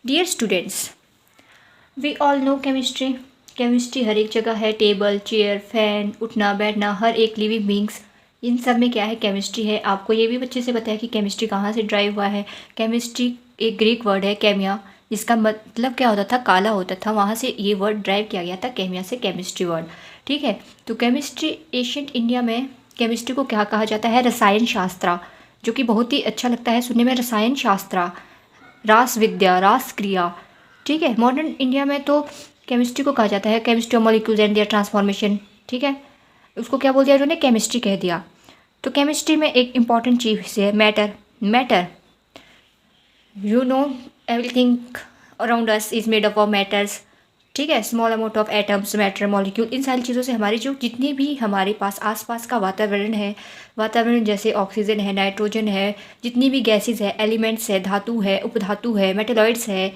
Dear students, we all know chemistry. Chemistry हर एक जगह है, टेबल, चेयर, फैन, उठना बैठना, हर एक लिविंग बींग्स, इन सब में क्या है, केमिस्ट्री है। आपको ये भी अच्छे से पता है कि केमिस्ट्री कहाँ से ड्राइव हुआ है। केमिस्ट्री एक ग्रीक वर्ड है, केमिया, जिसका मतलब क्या होता था, काला होता था। वहाँ से ये वर्ड ड्राइव किया गया था, केमिया से केमिस्ट्री वर्ड। ठीक है, तो केमिस्ट्री एशियंट इंडिया में केमिस्ट्री को क्या कहा जाता है, रसायन शास्त्र, जो कि बहुत ही अच्छा लगता है सुनने में, रसायन शास्त्र, रास विद्या, रास क्रिया। ठीक है, मॉडर्न इंडिया में तो केमिस्ट्री को कहा जाता है chemistry of molecules and their transformation. ठीक है, उसको क्या बोल दिया उन्होंने, केमिस्ट्री कह दिया। तो केमिस्ट्री में एक इंपॉर्टेंट चीज़ है matter. Matter, you know, everything around us is made up of matters. ठीक है, small amount of atoms, matter, molecule, इन सारी चीज़ों से हमारी जो जितनी भी हमारे पास आसपास का वातावरण है, वातावरण जैसे ऑक्सीजन है, नाइट्रोजन है, जितनी भी गैसेज है, एलिमेंट्स है, धातु है, उपधातु है, मेटेलॉइड्स है,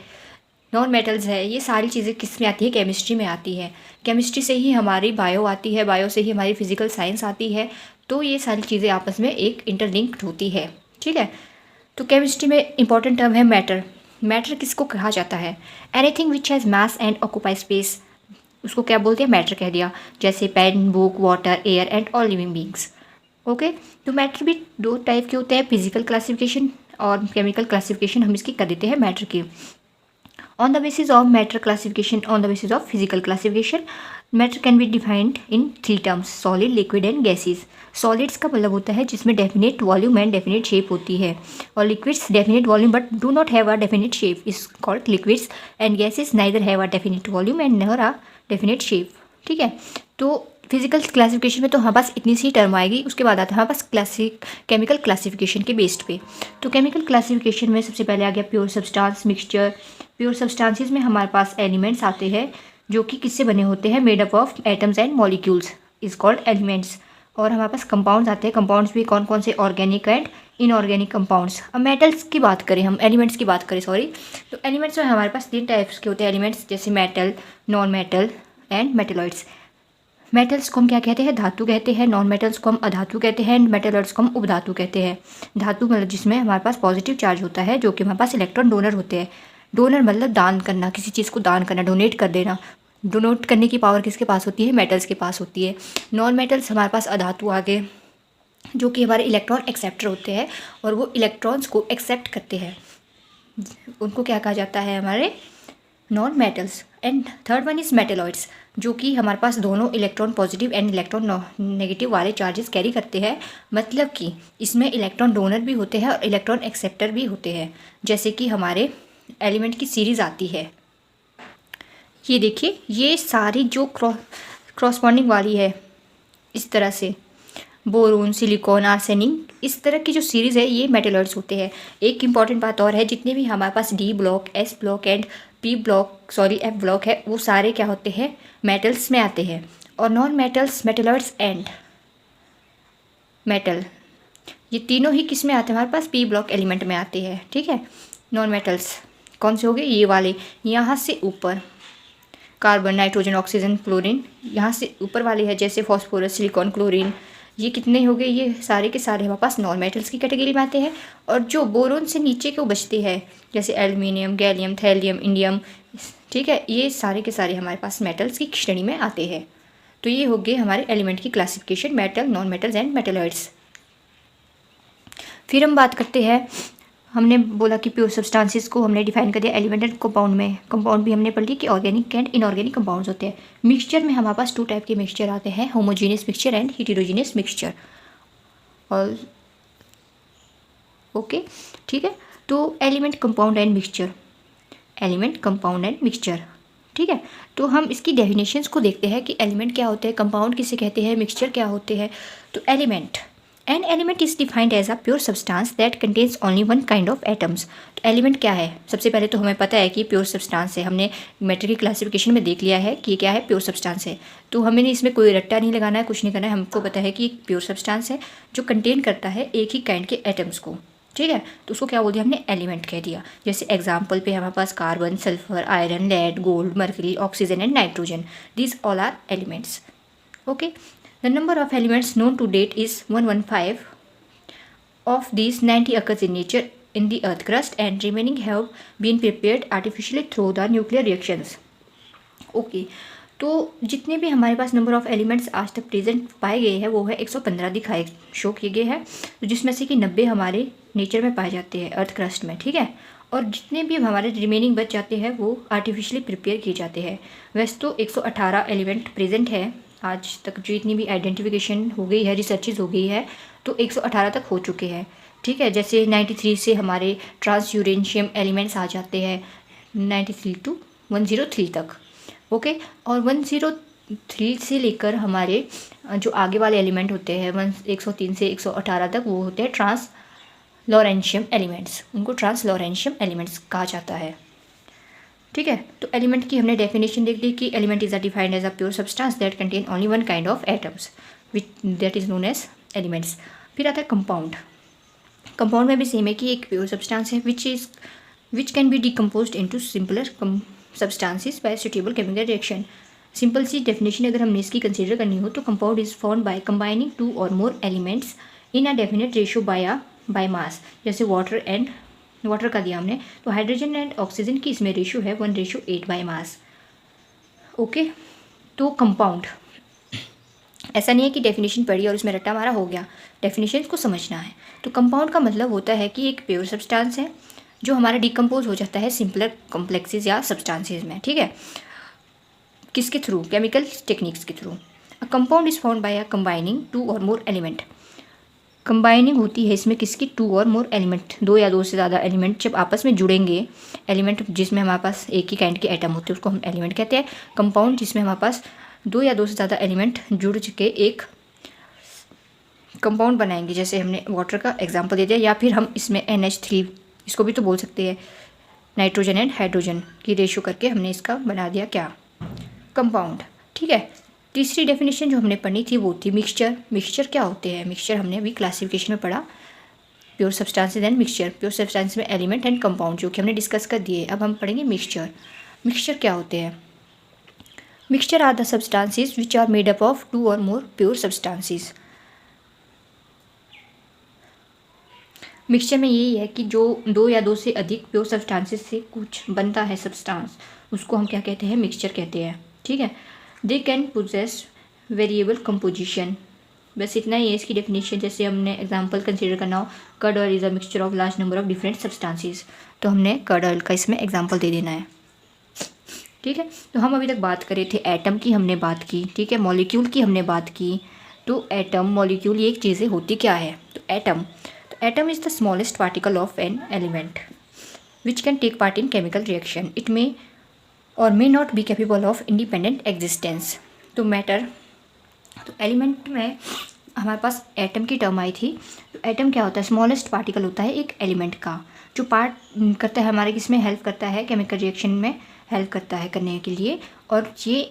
नॉन मेटल्स है, ये सारी चीज़ें किस में आती है, केमिस्ट्री में आती है। केमिस्ट्री से ही हमारी बायो आती है, बायो से ही हमारी फिजिकल साइंस आती है। तो ये सारी चीज़ें आपस में एक इंटरलिंक्ड होती है। ठीक है, तो केमिस्ट्री में इंपॉर्टेंट टर्म है मैटर। मैटर किसको कहा जाता है, anything which has mass and occupy space, उसको क्या बोलते हैं, मैटर कह दिया। जैसे pen, book, water, air and all living beings. Okay, तो मैटर भी दो टाइप के होते हैं, फिजिकल क्लासिफिकेशन और केमिकल क्लासिफिकेशन हम इसकी कर देते हैं मैटर की। On the basis of matter classification, on the basis of physical classification, matter can be defined in three terms: solid, liquid and gases. Solids का मतलब होता है जिसमें definite volume and definite shape होती है, और liquids definite volume but do not have a definite shape is called liquids, and gases neither have a definite volume and nor a definite shape. ठीक है, तो फिजिकल क्लासिफिकेशन में तो हमारे पास इतनी सी टर्म आएगी। उसके बाद आता है हमारे पास केमिकल क्लासिफिकेशन के बेस्ड पे। तो केमिकल क्लासिफिकेशन में सबसे पहले आ गया pure substance, mixture. Pure substances में हमारे पास एलिमेंट्स आते हैं जो कि किससे बने होते हैं, made up of atoms and molecules is called elements. और हमारे पास कंपाउंड्स आते हैं। कंपाउंड्स भी कौन कौन से, ऑर्गेनिक एंड इनऑर्गेनिक कंपाउंड्स। अब मेटल्स की बात करें, हम एलिमेंट्स की बात करें, सॉरी, तो एलिमेंट्स में हमारे पास तीन टाइप्स के होते हैं एलिमेंट्स, जैसे metal, non metal and metalloids. Metals को हम क्या कहते हैं, धातु कहते हैं। नॉन मेटल्स को हम अधातु कहते हैं। मेटेलॉइड्स को हम उपधातु कहते हैं। धातु मतलब जिसमें हमारे पास पॉजिटिव चार्ज होता है, जो कि हमारे पास इलेक्ट्रॉन डोनर होते हैं। डोनर मतलब दान करना, किसी चीज़ को दान करना, डोनेट कर देना। डोनेट करने की पावर किसके पास होती है, मेटल्स के पास होती है। नॉन मेटल्स हमारे पास अधातु आ गए, जो कि हमारे इलेक्ट्रॉन एक्सेप्टर होते हैं और वो इलेक्ट्रॉन्स को एक्सेप्ट करते हैं। उनको क्या कहा जाता है, हमारे non metals. And third one is metalloids, जो कि हमारे पास दोनों electron positive and electron negative वाले चार्जेस कैरी करते हैं। मतलब कि इसमें इलेक्ट्रॉन डोनर भी होते हैं और इलेक्ट्रॉन एक्सेप्टर भी होते हैं। जैसे कि हमारे एलिमेंट की सीरीज़ आती है, ये देखिए, ये सारी जो क्रॉसपॉन्डिंग वाली है, इस तरह से बोरोन, सिलिकॉन, आर्सेनिक, इस तरह की जो सीरीज़ है, ये मेटेलॉइड्स होते हैं। एक इंपॉर्टेंट बात और है, जितने भी हमारे पास D block, S block and F block है, वो सारे क्या होते हैं, मेटल्स में आते हैं। और non metals, metalloids and metal, ये तीनों ही किस में आते हैं, हमारे पास पी ब्लॉक एलिमेंट में आते हैं। ठीक है, नॉन मेटल्स कौन से हो गए, ये वाले, यहाँ से ऊपर कार्बन, नाइट्रोजन, ऑक्सीजन, क्लोरीन, यहाँ से ऊपर वाले हैं जैसे फॉस्फोरस, सिलिकॉन, क्लोरीन, ये कितने हो गए, ये सारे के सारे हमारे पास नॉन मेटल्स की कैटेगरी में आते हैं। और जो बोरोन से नीचे के बचते हैं, जैसे एल्यूमिनियम, गैलियम, थैलियम, इंडियम, ठीक है, ये सारे के सारे हमारे पास मेटल्स की श्रेणी में आते हैं। तो ये हो गए हमारे एलिमेंट की classification, metal, non metals and metalloids. फिर हम बात करते हैं, हमने बोला कि प्योर सब्सटेंसेस को हमने डिफाइन कर दिया एलिमेंट एंड कंपाउंड में। कंपाउंड भी हमने पढ़ ली कि ऑर्गेनिक एंड इनऑर्गेनिक कंपाउंड्स होते हैं। मिक्सचर में हमारे पास टू टाइप के मिक्सचर आते हैं, homogeneous mixture and heterogeneous mixture. और ओके, ठीक है, तो element, compound and mixture, element, compound and mixture. ठीक है, तो हम इसकी डेफिनेशंस को देखते हैं कि एलिमेंट क्या होते हैं, कंपाउंड किसे कहते हैं, मिक्सचर क्या होते हैं। तो element, an element is defined as a pure substance that contains only one kind of atoms. तो एलिमेंट क्या है, सबसे पहले तो हमें पता है कि प्योर सब्सटेंस है। हमने मैटर की क्लासिफिकेशन में देख लिया है कि ये क्या है, प्योर सब्सटेंस है। तो हमें इसमें कोई रट्टा नहीं लगाना है, कुछ नहीं करना है, हमको पता है कि एक प्योर सब्सटेंस है जो कंटेन करता है एक ही काइंड के एटम्स को। ठीक है, तो उसको क्या बोल दिया हमने, एलिमेंट कह दिया। जैसे एग्जाम्पल पे हमारे पास carbon, sulphur, iron, lead, gold, mercury, oxygen and nitrogen, these all are elements. Okay, the number of elements known to date is 115. Of these, 90 occurs in nature in the earth crust and remaining have been prepared artificially through the nuclear reactions. Okay तो जितने भी हमारे पास number of elements आज तक present पाए गए हैं वो है 115 दिखाए शो किए गए हैं, तो जिसमें से कि 90 हमारे नेचर में पाए जाते हैं अर्थ क्रस्ट में, ठीक है। और जितने भी हमारे रिमेनिंग बच जाते हैं वो आर्टिफिशियली प्रिपेयर किए जाते हैं। वैसे तो 118 एलिमेंट प्रेजेंट है आज तक, जो इतनी भी आइडेंटिफिकेशन हो गई है, रिसर्चेज हो गई है, तो 118 तक हो चुके हैं, ठीक है। जैसे 93 से हमारे ट्रांस यूरेनियम एलिमेंट्स आ जाते हैं 93 टू 103 तक, ओके। और 103 से लेकर हमारे जो आगे वाले एलिमेंट होते हैं 103 से 118 तक वो होते हैं ट्रांस लॉरेंशियम एलिमेंट्स, उनको ट्रांस लॉरेंशियम एलिमेंट्स कहा जाता है, ठीक है। तो एलिमेंट की हमने डेफिनेशन देख ली कि element is defined as a pure substance that contain only one kind of atoms which that is known as elements. फिर आता है कंपाउंड। कंपाउंड में भी सेम है कि एक प्योर सब्सटेंस है which can be decomposed into simpler substances by suitable chemical reaction. Simple सी डेफिनेशन अगर हमने इसकी कंसीडर करनी हो तो compound is formed by combining 2 or more elements in a definite ratio by mass. जैसे वाटर का दिया हमने, तो हाइड्रोजन एंड ऑक्सीजन की इसमें रेशियो है 1:8 बाय मास, ओके। तो कंपाउंड ऐसा नहीं है कि डेफिनेशन पढ़ी और उसमें रट्टा मारा हो गया, डेफिनेशन को समझना है। तो कंपाउंड का मतलब होता है कि एक प्योर सब्सटेंस है जो हमारा डिकम्पोज हो जाता है सिंपलर कॉम्प्लेक्सेस या सब्सटेंसेस में, ठीक है। किसके थ्रू? केमिकल टेक्निक्स के through. A compound is formed by combining 2 or more element. Combining होती है इसमें किसकी? 2 और मोर एलिमेंट, 2 या 2 से ज़्यादा एलिमेंट जब आपस में जुड़ेंगे। एलिमेंट जिसमें हमारे पास एक ही काइंड के एटम होते हैं उसको हम एलिमेंट कहते हैं। कंपाउंड जिसमें हमारे पास 2 या 2 से ज़्यादा एलिमेंट जुड़ के एक कंपाउंड बनाएंगे, जैसे हमने वाटर का एग्जांपल दे दिया, या फिर हम इसमें NH3 इसको भी तो बोल सकते हैं, नाइट्रोजन एंड हाइड्रोजन की रेशियो करके हमने इसका बना दिया क्या? कंपाउंड, ठीक है। तीसरी डेफिनेशन जो हमने पढ़ी थी वो थी मिक्सचर। मिक्सचर क्या होते हैं? मिक्सचर हमने अभी क्लासिफिकेशन में पढ़ा, pure substances and mixture. Pure substance में एलिमेंट एंड कंपाउंड जो कि हमने डिस्कस कर दिए। अब हम पढ़ेंगे मिक्सचर। मिक्सचर क्या होते हैं? Mixture are the substances which are made up of 2 or more pure substances. Mixture में यही है कि जो 2 या 2 से अधिक प्योर सब्सटेंसेस से कुछ बनता है सब्सटेंस, उसको हम क्या कहते हैं? मिक्सचर कहते हैं, ठीक है। They can possess variable composition. बस इतना ही है इसकी डेफिनेशन। जैसे हमने एग्जांपल कंसीडर करना हो, curd oil is a mixture of large number of different substances, तो हमने कर्ड ऑयल का इसमें एग्जांपल दे देना है, ठीक है। तो हम अभी तक बात कर रहे थे एटम की, हमने बात की, ठीक है। मॉलिक्यूल की हमने बात की। तो एटम, मॉलिक्यूल, ये एक चीज़ें होती क्या है? तो atom is the smallest particle of an element which can take part in chemical reaction. It may और may not be capable of independent existence. तो मैटर, तो एलिमेंट में हमारे पास एटम की टर्म आई थी। तो एटम क्या होता है? स्मॉलेस्ट पार्टिकल होता है एक एलिमेंट का, जो पार्ट करता है हमारे किसमें हेल्प करता है? केमिकल रिएक्शन में हेल्प करता है करने के लिए। और ये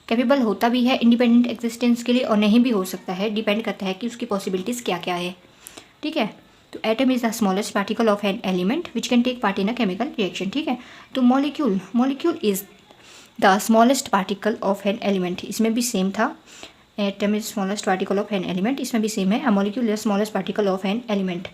कैपेबल होता भी है इंडिपेंडेंट एग्जिस्टेंस के लिए और नहीं भी हो सकता है, डिपेंड करता है कि उसकी पॉसिबिलिटीज़ क्या क्या है, ठीक है। तो atom is the smallest particle of an element which can take part in a chemical reaction, ठीक है। तो molecule is the smallest particle of an element. इसमें भी सेम था, atom is smallest particle of an element, इसमें भी same है। A molecule is smallest particle of an element.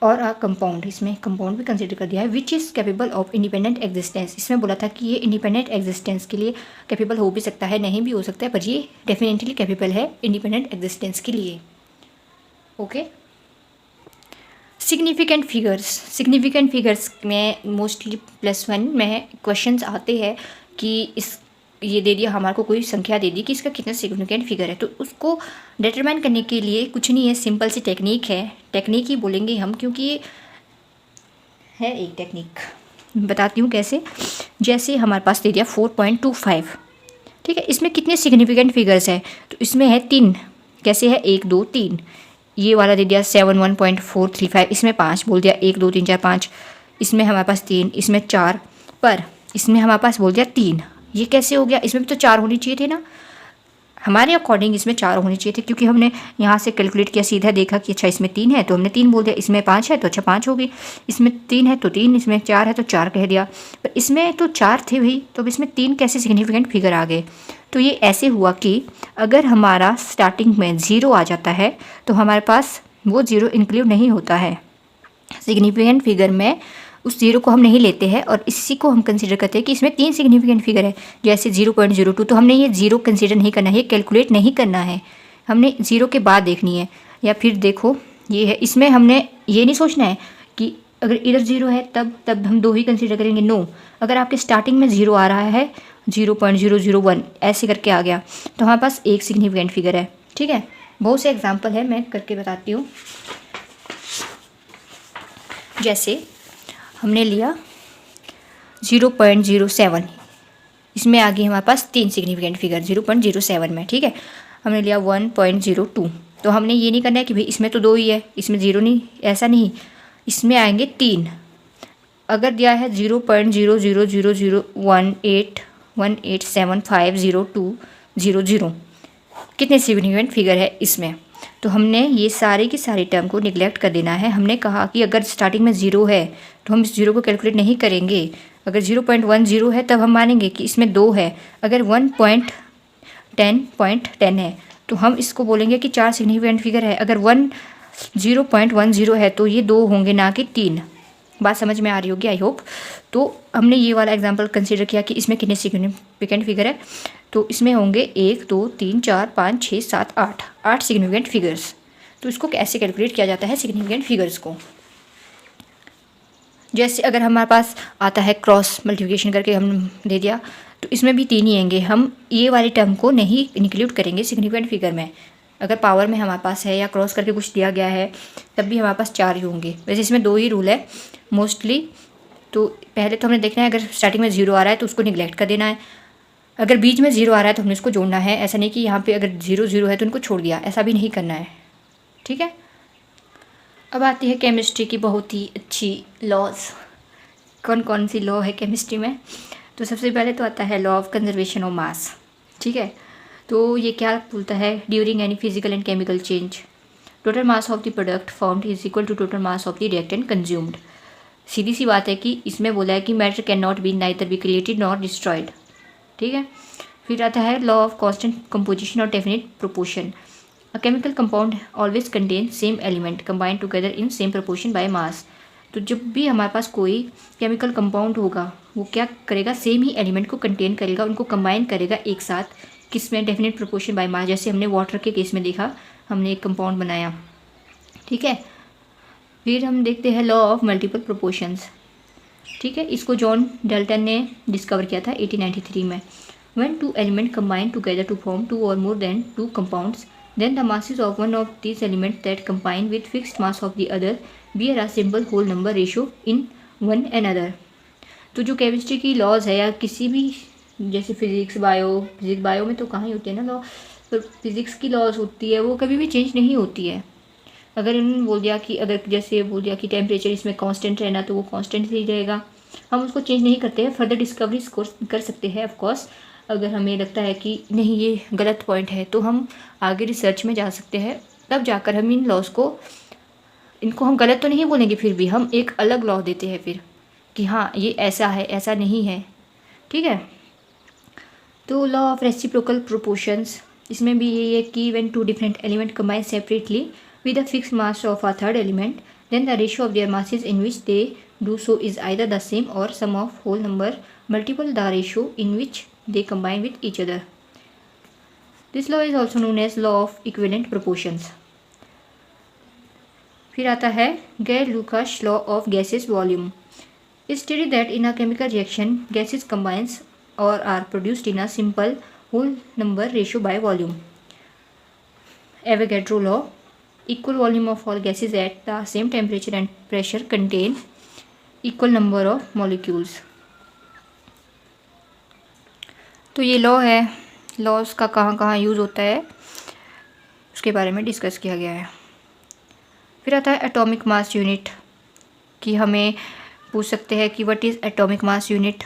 और अ कंपाउंड, इसमें कंपाउंड भी कंसिडर कर दिया है, which is capable of independent existence. इसमें बोला था कि ये इंडिपेंडेंट एग्जिस्टेंस के लिए कैपेबल हो भी सकता है, नहीं भी हो सकता है, पर ये डेफिनेटली कैपेबल है इंडिपेंडेंट एग्जिस्टेंस के लिए, ओके। सिग्निफिकेंट फिगर्स में मोस्टली +1 में क्वेश्चंस आते हैं कि ये दे दिया हमारे को, कोई संख्या दे दी कि इसका कितना सिग्निफिकेंट फिगर है, तो उसको डिटरमाइन करने के लिए कुछ नहीं है, सिंपल सी टेक्निक है। टेक्निक ही बोलेंगे हम क्योंकि ये है एक टेक्निक। बताती हूँ कैसे। जैसे हमारे पास दे दिया 4.25, ठीक है। इसमें कितने सिग्निफिकेंट फिगर्स हैं? तो इसमें है 3। कैसे है? 1 2 3। ये वाला दे दिया 71.435, इसमें 5 बोल दिया, 1 2 3 4 5। इसमें हमारे पास 3, इसमें 4, पर इसमें हमारे पास बोल दिया 3। ये कैसे हो गया? इसमें भी तो 4 होनी चाहिए थे ना, हमारे अकॉर्डिंग इसमें 4 होने चाहिए थे, क्योंकि हमने यहाँ से कैलकुलेट किया, सीधा देखा कि अच्छा इसमें 3 है तो हमने 3 बोल दिया, इसमें 5 है तो अच्छा 5 हो गई, इसमें 3 है तो 3, इसमें 4 है तो 4 कह दिया। पर इसमें तो 4 थे भाई, तो अब इसमें 3 कैसे सिग्निफिकेंट फिगर आ गए? तो ये ऐसे हुआ कि अगर हमारा स्टार्टिंग में 0 आ जाता है तो हमारे पास वो 0 इंक्लूड नहीं होता है, सिग्निफिकेंट फिगर में उस जीरो को हम नहीं लेते हैं और इसी को हम कंसीडर करते हैं कि इसमें 3 सिग्निफिकेंट फिगर है। जैसे 0.02, तो हमने ये जीरो कंसीडर नहीं करना है, ये कैलकुलेट नहीं करना है, हमने जीरो के बाद देखनी है। या फिर देखो ये है, इसमें हमने ये नहीं सोचना है कि अगर इधर जीरो है तब हम 2 ही कंसीडर करेंगे। नो, अगर आपके स्टार्टिंग में जीरो आ रहा है, 0.001 ऐसे करके आ गया, तो हमारे पास एक सिग्निफिकेंट फिगर है। ठीक है, बहुत से एग्जाम्पल है, मैं करके बताती हूँ। जैसे हमने लिया 0.07, इसमें आ गई हमारे पास 3 सिग्निफिकेंट फिगर 0.07 में। ठीक है, हमने लिया 1.02, तो हमने ये नहीं करना है कि भाई इसमें तो 2 ही है, इसमें 0 नहीं, ऐसा नहीं, इसमें आएंगे 3। अगर दिया है 0.00001875020, कितने सिग्निफिकेंट फिगर है इसमें, तो हमने ये सारी की सारी टर्म को निगलेक्ट कर देना है। हमने कहा कि अगर स्टार्टिंग में 0 है तो हम इस 0 को कैलकुलेट नहीं करेंगे। अगर 0.10 है तब हम मानेंगे कि इसमें 2 है। अगर 1.10 है तो हम इसको बोलेंगे कि 4 सिग्निफिकेंट फिगर है। अगर 0.10 है तो ये 2 होंगे, ना कि 3। बात समझ में आ रही होगी आई होप। तो हमने ये वाला एग्जांपल कंसीडर किया कि इसमें कितने सिग्निफिकेंट फिगर है, तो इसमें होंगे 1 2 3 4 5 6 7 8 सिग्निफिकेंट फिगर्स। तो इसको कैसे कैलकुलेट किया जाता है सिग्निफिकेंट फिगर्स को। जैसे अगर हमारे पास आता है क्रॉस मल्टीप्लिकेशन करके हम दे दिया, तो इसमें भी 3 ही आएंगे, हम ये वाली टर्म को नहीं इंक्लूड करेंगे सिग्निफिकेंट फिगर में। अगर पावर में हमारे पास है या क्रॉस करके कुछ दिया गया है तब भी हमारे पास 4 ही होंगे। वैसे इसमें 2 ही रूल है मोस्टली। तो पहले तो हमने देखना है, अगर स्टार्टिंग में 0 आ रहा है तो उसको निगलेक्ट कर देना है, अगर बीच में 0 आ रहा है तो हमने उसको जोड़ना है। ऐसा नहीं कि यहाँ पे अगर 0 है तो उनको छोड़ दिया, ऐसा भी नहीं करना है। ठीक है, अब आती है केमिस्ट्री की बहुत ही अच्छी लॉज। कौन कौन सी लॉ है केमिस्ट्री में, तो सबसे पहले तो आता है law of conservation of mass. ठीक है, तो ये क्या बोलता है, during any physical and chemical change total mass of the product found is equal to total mass of the reactant consumed. सीधी सी बात है कि इसमें बोला है कि matter can not be neither be created not destroyed. ठीक है, फिर आता है लॉ ऑफ कांस्टेंट कंपोजिशन और definite proportion. A chemical compound always contain same element combined together in same proportion by mass. तो जब भी हमारे पास कोई केमिकल कंपाउंड होगा वो क्या करेगा, सेम ही एलिमेंट को कंटेन करेगा, उनको कंबाइन करेगा एक साथ, किसमें, डेफिनेट प्रोपोर्शन बाय मास। जैसे हमने वाटर के केस में देखा, हमने एक कंपाउंड बनाया। ठीक है, फिर हम देखते हैं लॉ ऑफ मल्टीपल प्रोपोर्शंस। ठीक है, इसको जॉन डाल्टन ने डिस्कवर किया था 1893 में। When 2 element combine together to form 2 or more than 2 compounds, then the masses of one of these elements that combine with fixed mass of the other bear a simple whole number ratio in one another। तो जो chemistry की laws है या किसी भी, जैसे physics bio में तो कहाँ ही होती है ना लॉ, तो फिजिक्स की लॉज होती है वो कभी भी चेंज नहीं होती है। अगर इन्होंने बोल दिया कि अगर जैसे बोल दिया कि टेम्परेचर इसमें कांस्टेंट रहना, तो वो कांस्टेंट ही रहेगा, हम उसको चेंज नहीं करते हैं। फर्दर डिस्कवरीज कर सकते हैं ऑफकोर्स। अगर हमें लगता है कि नहीं ये गलत पॉइंट है तो हम आगे रिसर्च में जा सकते हैं, तब जाकर हम इन लॉज को, इनको हम गलत तो नहीं बोलेंगे, फिर भी हम एक अलग लॉ देते हैं फिर कि हाँ ये ऐसा है, ऐसा नहीं है। ठीक है, तो लॉ ऑफ रेसिप्रोकल प्रोपोर्शंस, इसमें भी यही है कि when 2 different element combine separately with a fixed mass of a third element, then the ratio of their masses in which they do so is either the same or sum of whole number multiple the ratio in which they combine with each other. This law is also known as law of equivalent proportions. फिर आता है Gay-Lucas law of gaseous volume. It stated that in a chemical reaction, gases combines or are produced in a simple whole number ratio by volume. Avogadro law, equal volume of all gases at the same temperature and pressure contain equal number of molecules। तो ये law है, laws का कहाँ कहाँ use होता है उसके बारे में डिस्कस किया गया है। फिर आता है एटॉमिक मास यूनिट, कि हमें पूछ सकते हैं कि what is atomic mass unit.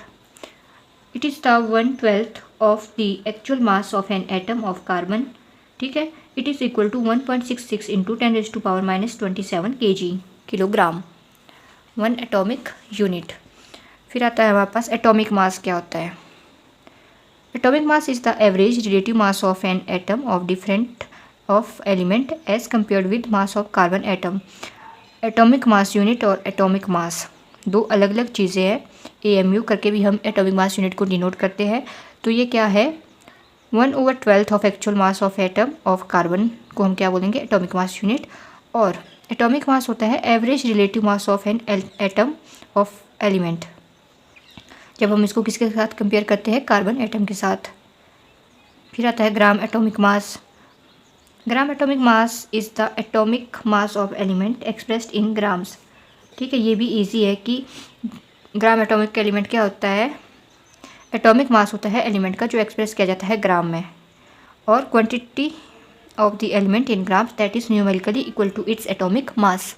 It is the 1/12 of the actual mass of an atom of carbon. ठीक है, it is equal to 1.66 into 10⁻⁻27 kg, kilogram, 1 atomic unit. फिर आता है हमारे पास एटॉमिक मास क्या होता है। Atomic mass is the average relative mass of an atom of different of element as compared with mass of carbon atom. Atomic mass unit और atomic mass दो अलग अलग चीज़ें हैं। AMU करके भी हम एटॉमिक मास यूनिट को डिनोट करते हैं। तो ये क्या है, 1/12 of actual mass of atom of carbon को हम क्या बोलेंगे, एटॉमिक मास यूनिट। और एटॉमिक मास होता है average relative mass of an atom of element, जब हम इसको किसके साथ कंपेयर करते हैं, कार्बन एटम के साथ। फिर आता है gram atomic mass. Gram atomic mass is the atomic mass of element expressed in grams. ठीक है, ये भी इजी है कि ग्राम एटॉमिक एलिमेंट क्या होता है, एटॉमिक मास होता है एलिमेंट का जो एक्सप्रेस किया जाता है ग्राम में, और quantity of the element in grams that is numerically equal to its atomic mass.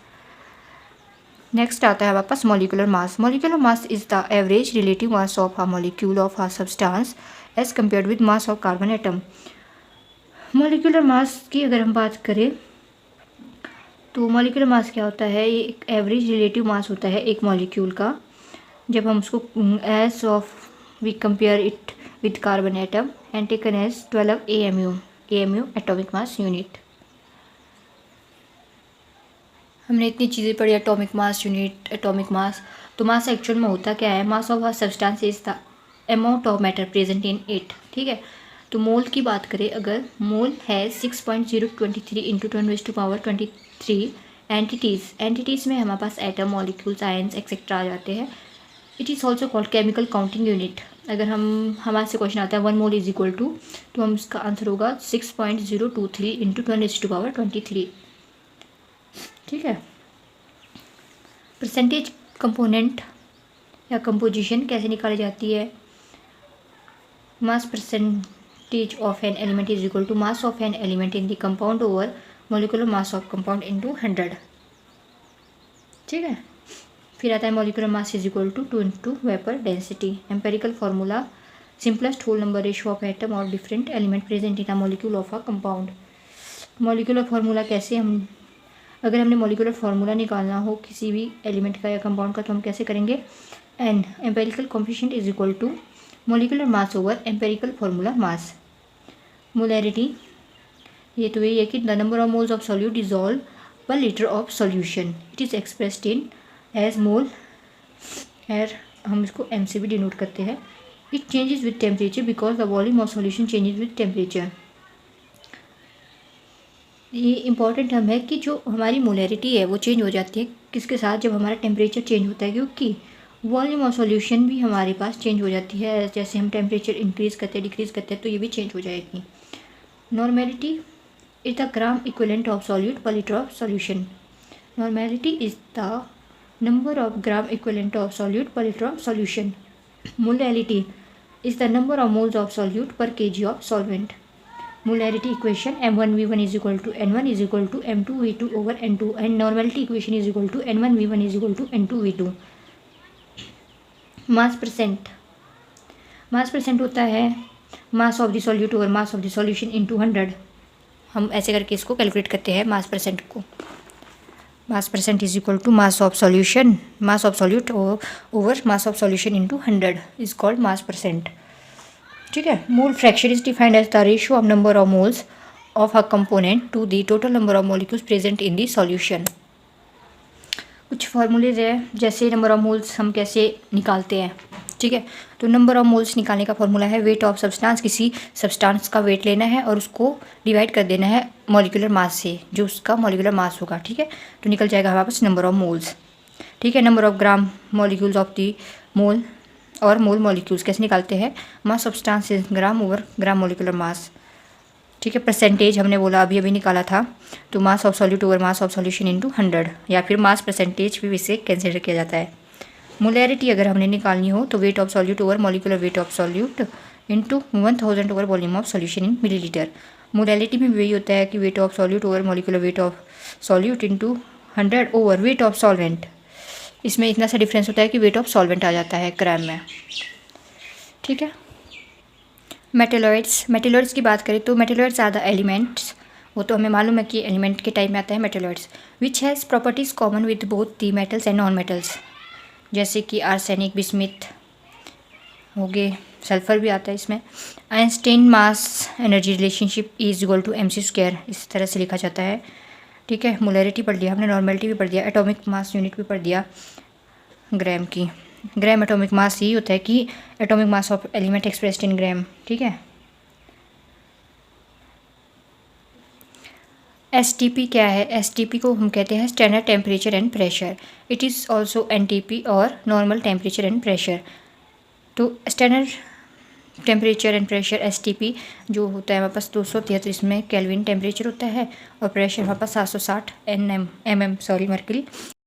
Next आता है हमारे पास molecular mass. Molecular mass is the average relative mass of a molecule of a substance as compared with mass of carbon atom. Molecular mass की अगर हम बात करें तो मॉलिक्यूलर मास क्या होता है, ये एक एवरेज रिलेटिव मास होता है एक मॉलिक्यूल का, जब हम उसको as of we compare it with carbon atom and taken as 12 AMU atomic mass unit. हमने इतनी चीज़ें पढ़ी, atomic mass unit, atomic mass. तो मास एक्चुअल में होता क्या है, mass of a substance is the amount of matter present in it. ठीक है, तो मोल की बात करें अगर, मोल है 6.023 इंटू 10⁻23 एंटिटीज़ में हमारे पास एटम, मॉलिक्यूल्स, आयंस एक्सेट्रा आ जाते हैं। It is also called chemical counting unit. अगर हमारे से क्वेश्चन आता है 1 मोल इज इक्वल टू, तो हम इसका आंसर होगा 6.023 इंटू 10⁻23। ठीक है, परसेंटेज कंपोनेंट या कंपोजिशन कैसे निकाली जाती है, mass percentage of an element is equal to mass of an element in the compound over molecular mass of compound into 100। ठीक है, फिर आता है molecular mass is equal to 2 into vapour density. Empirical formula, simplest whole number ratio of atom और different element present in a molecule of a compound. Molecular formula कैसे, हम अगर हमने मॉलिक्यूलर फार्मूला निकालना हो किसी भी एलिमेंट का या कंपाउंड का, तो हम कैसे करेंगे, an empirical coefficient is equal to molecular mass over empirical formula mass. Molarity, ये तो यही है कि the number of moles of solute dissolve per litre of solution, it is expressed in as molar, हम इसको m से भी denote करते हैं। It changes with temperature because the volume of solution changes with temperature. ये important term है कि जो हमारी मोलैरिटी है वो चेंज हो जाती है किसके साथ, जब हमारा टेम्परेचर चेंज होता है, क्योंकि वॉल्यूम ऑफ सॉल्यूशन भी हमारे पास चेंज हो जाती है। जैसे हम टेम्परेचर इंक्रीज़ करते हैं, डिक्रीज़ करते हैं, तो ये भी चेंज हो जाएगी। Normality is the gram equivalent of solute per litre of solution. Normality is the number of gram equivalent of solute per liter of solution. Molality is the number of moles of solute per kg of solvent. Molarity equation M1V1 is equal to N1 is equal to M2V2 over N2, and normality equation is equal to N1V1 is equal to N2V2. Mass percent होता है mass of the solute over mass of the solution into 100। हम ऐसे करके इसको calculate करते हैं mass percent को। Mass percent is equal to mass of solution, mass of solute over mass of solution into 100 is called mass percent. ठीक है, mole fraction is defined as the ratio of number of moles of a component to the total number of molecules present in the solution. कुछ formulas है, जैसे number of moles हम कैसे निकालते हैं। ठीक है, तो नंबर ऑफ मोल्स निकालने का फॉर्मूला है वेट ऑफ सब्सटेंस, किसी सब्सटेंस का वेट लेना है और उसको डिवाइड कर देना है मॉलिक्यूलर मास से, जो उसका मॉलिक्यूलर मास होगा। ठीक है, तो निकल जाएगा हमारे पास नंबर ऑफ मोल्स। ठीक है, number of gram molecules of the mole और मोल मॉलिक्यूल्स कैसे निकालते हैं, mass substance is gram over gram molecular mass. ठीक है, परसेंटेज हमने बोला अभी निकाला था, तो mass of solute over mass of solution into 100, या फिर मास परसेंटेज भी इसे कंसिडर किया जाता है। मोलैरिटी अगर हमने निकालनी हो तो weight of solute over molecular weight of solute into 1000 over volume of solution in millilitre. Molarity में वही होता है कि weight of solute over molecular weight of solute into 100 over weight of solvent. इसमें इतना सा डिफरेंस होता है कि वेट ऑफ सॉल्वेंट आ जाता है ग्राम में। ठीक है, मेटेलॉइड्स की बात करें तो मेटेलॉइड्स आर द एलिमेंट्स, वो तो हमें मालूम है कि एलिमेंट के टाइप में आता है metalloids, which has properties common with both the metals and non metals, जैसे कि आर्सेनिक, बिस्मिथ हो गए, सल्फर भी आता है इसमें। Einstein mass energy relationship is equal to mc², इस तरह से लिखा जाता है। ठीक है, मोलैरिटी पढ़ लिया हमने, नॉर्मेलिटी भी पढ़ दिया, एटॉमिक मास यूनिट भी पढ़ दिया ग्राम की। ग्राम एटॉमिक मास यही होता है कि atomic mass of element expressed in gram. ठीक है, STP क्या है? STP को हम कहते हैं standard temperature and pressure. It is also NTP और नॉर्मल टेम्परेचर एंड प्रेशर। तो standard temperature and pressure STP जो होता है हमारे पास 273 इसमें केल्विन टेम्परेचर होता है, और प्रेशर हमारे पास 760 mm मर्क्यूरी